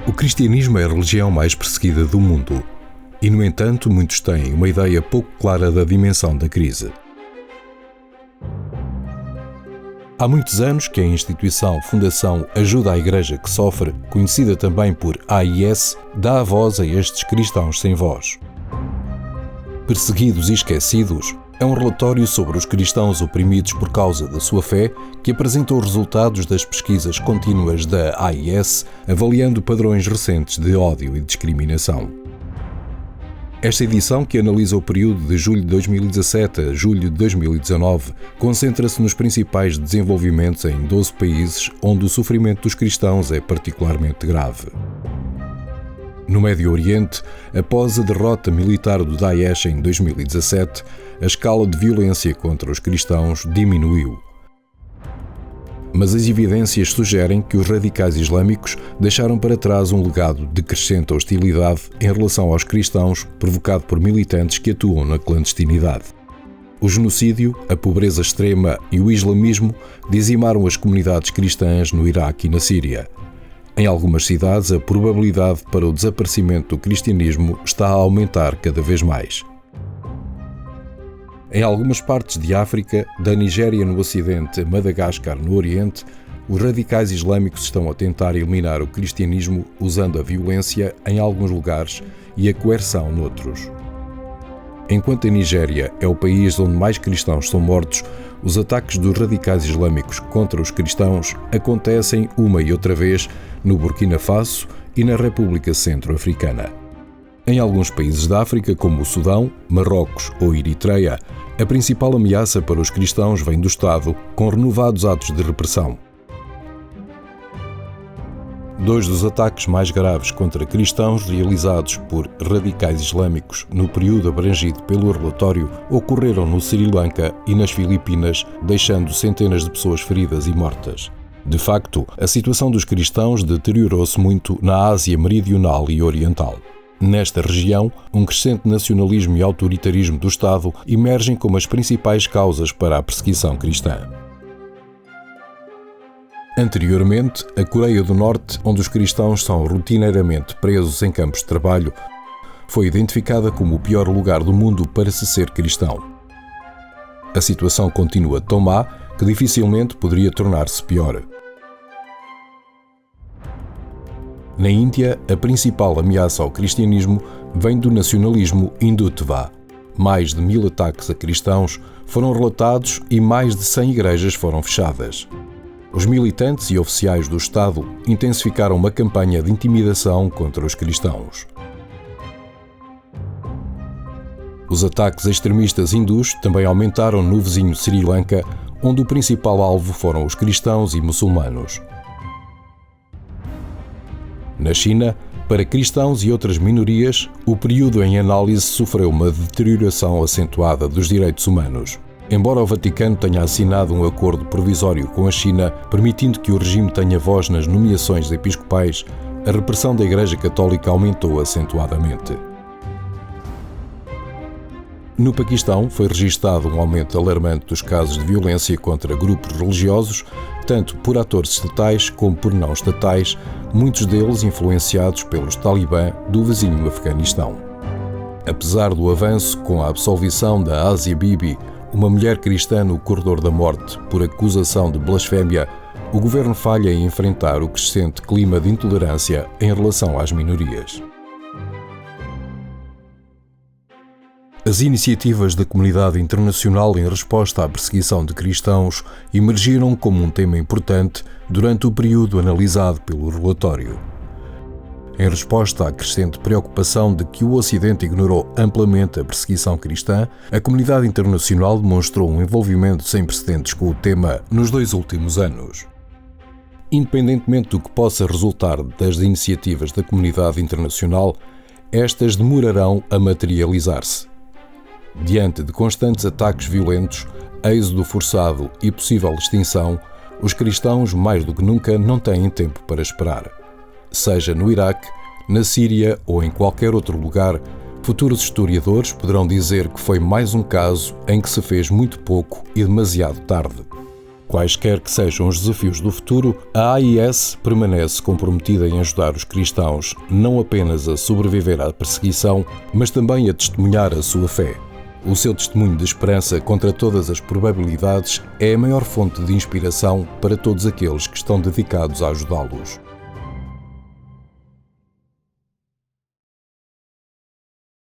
O cristianismo é a religião mais perseguida do mundo e, no entanto, muitos têm uma ideia pouco clara da dimensão da crise. Há muitos anos que a instituição Fundação Ajuda à Igreja que Sofre, conhecida também por AIS, dá a voz a estes cristãos sem voz. Perseguidos e Esquecidos é um relatório sobre os cristãos oprimidos por causa da sua fé que apresenta os resultados das pesquisas contínuas da AIS, avaliando padrões recentes de ódio e discriminação. Esta edição, que analisa o período de julho de 2017 a julho de 2019, concentra-se nos principais desenvolvimentos em 12 países onde o sofrimento dos cristãos é particularmente grave. No Médio Oriente, após a derrota militar do Daesh em 2017, a escala de violência contra os cristãos diminuiu. Mas as evidências sugerem que os radicais islâmicos deixaram para trás um legado de crescente hostilidade em relação aos cristãos provocado por militantes que atuam na clandestinidade. O genocídio, a pobreza extrema e o islamismo dizimaram as comunidades cristãs no Iraque e na Síria. Em algumas cidades, a probabilidade para o desaparecimento do cristianismo está a aumentar cada vez mais. Em algumas partes de África, da Nigéria no Ocidente a Madagascar no Oriente, os radicais islâmicos estão a tentar eliminar o cristianismo usando a violência em alguns lugares e a coerção noutros. Enquanto a Nigéria é o país onde mais cristãos são mortos, os ataques dos radicais islâmicos contra os cristãos acontecem uma e outra vez no Burkina Faso e na República Centro-Africana. Em alguns países da África, como o Sudão, Marrocos ou Eritreia, a principal ameaça para os cristãos vem do Estado, com renovados atos de repressão. Dois dos ataques mais graves contra cristãos realizados por radicais islâmicos no período abrangido pelo relatório ocorreram no Sri Lanka e nas Filipinas, deixando centenas de pessoas feridas e mortas. De facto, a situação dos cristãos deteriorou-se muito na Ásia Meridional e Oriental. Nesta região, um crescente nacionalismo e autoritarismo do Estado emergem como as principais causas para a perseguição cristã. Anteriormente, a Coreia do Norte, onde os cristãos são rotineiramente presos em campos de trabalho, foi identificada como o pior lugar do mundo para se ser cristão. A situação continua tão má que dificilmente poderia tornar-se pior. Na Índia, a principal ameaça ao cristianismo vem do nacionalismo hindutva. Mais de 1000 ataques a cristãos foram relatados e mais de 100 igrejas foram fechadas. Os militantes e oficiais do Estado intensificaram uma campanha de intimidação contra os cristãos. Os ataques extremistas hindus também aumentaram no vizinho Sri Lanka, onde o principal alvo foram os cristãos e muçulmanos. Na China, para cristãos e outras minorias, o período em análise sofreu uma deterioração acentuada dos direitos humanos. Embora o Vaticano tenha assinado um acordo provisório com a China, permitindo que o regime tenha voz nas nomeações episcopais, a repressão da Igreja Católica aumentou acentuadamente. No Paquistão, foi registado um aumento alarmante dos casos de violência contra grupos religiosos, tanto por atores estatais como por não estatais, muitos deles influenciados pelos talibã do vizinho Afeganistão. Apesar do avanço com a absolvição da Asia Bibi, uma mulher cristã no corredor da morte por acusação de blasfémia, o governo falha em enfrentar o crescente clima de intolerância em relação às minorias. As iniciativas da comunidade internacional em resposta à perseguição de cristãos emergiram como um tema importante durante o período analisado pelo relatório. Em resposta à crescente preocupação de que o Ocidente ignorou amplamente a perseguição cristã, a comunidade internacional demonstrou um envolvimento sem precedentes com o tema nos 2 últimos anos. Independentemente do que possa resultar das iniciativas da comunidade internacional, estas demorarão a materializar-se. Diante de constantes ataques violentos, êxodo forçado e possível extinção, os cristãos, mais do que nunca, não têm tempo para esperar. Seja no Iraque, na Síria ou em qualquer outro lugar, futuros historiadores poderão dizer que foi mais um caso em que se fez muito pouco e demasiado tarde. Quaisquer que sejam os desafios do futuro, a AIS permanece comprometida em ajudar os cristãos não apenas a sobreviver à perseguição, mas também a testemunhar a sua fé. O seu testemunho de esperança contra todas as probabilidades é a maior fonte de inspiração para todos aqueles que estão dedicados a ajudá-los.